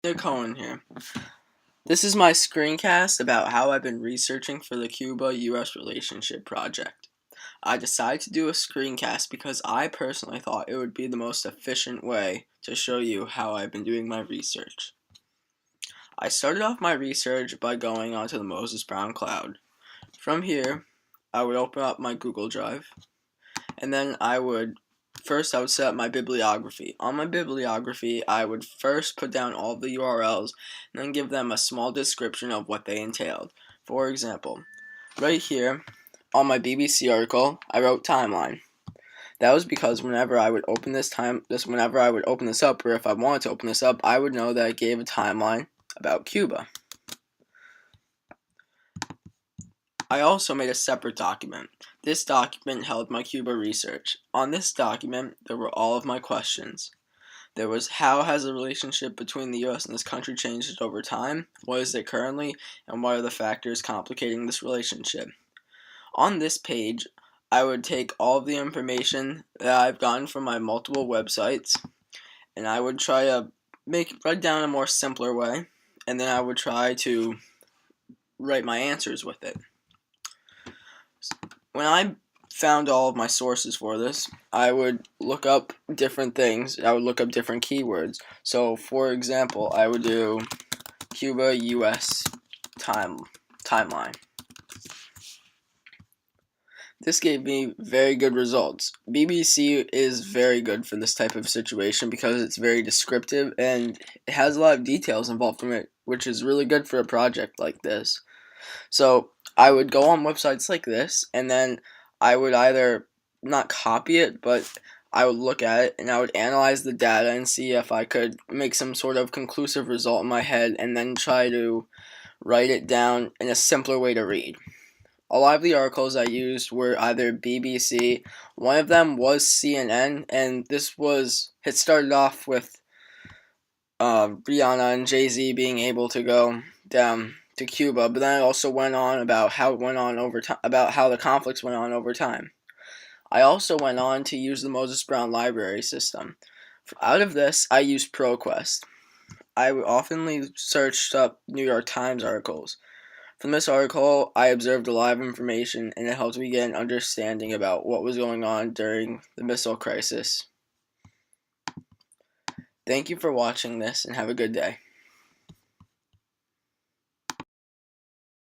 Cohen here. This is my screencast about how I've been researching for the Cuba-US relationship project. I decided to do a screencast because I personally thought it would be the most efficient way to show you how I've been doing my research. I started off my research by going onto the Moses Brown cloud. From here, I would open up my Google Drive, and then I would set up my bibliography. On my bibliography, I would first put down all the URLs and then give them a small description of what they entailed. For example, right here on my BBC article, I wrote timeline. That was because whenever I would open this up, or if I wanted to open this up, I would know that it gave a timeline about Cuba. I also made a separate document. This document held my Cuba research. On this document, there were all of my questions. There was, how has the relationship between the U.S. and this country changed over time? What is it currently? And what are the factors complicating this relationship? On this page, I would take all of the information that I've gotten from my multiple websites, and I would try to write down a more simpler way, and then I would try to write my answers with it. When I found all of my sources for this, I would look up different things. I would look up different keywords. So, for example, I would do Cuba-US timeline. This gave me very good results. BBC is very good for this type of situation because it's very descriptive and it has a lot of details involved in it, which is really good for a project like this. So I would go on websites like this, and then I would either not copy it, but I would look at it and I would analyze the data and see if I could make some sort of conclusive result in my head and then try to write it down in a simpler way to read. A lot of the articles I used were either BBC, one of them was CNN, and it started off with Rihanna and Jay-Z being able to go down to Cuba, but then it also went on about how it went on over time, about how the conflicts went on over time. I also went on to use the Moses Brown library system. Out of this, I used ProQuest. I often searched up New York Times articles. From this article, I observed a lot of information, and it helped me get an understanding about what was going on during the missile crisis. Thank you for watching this, and have a good day.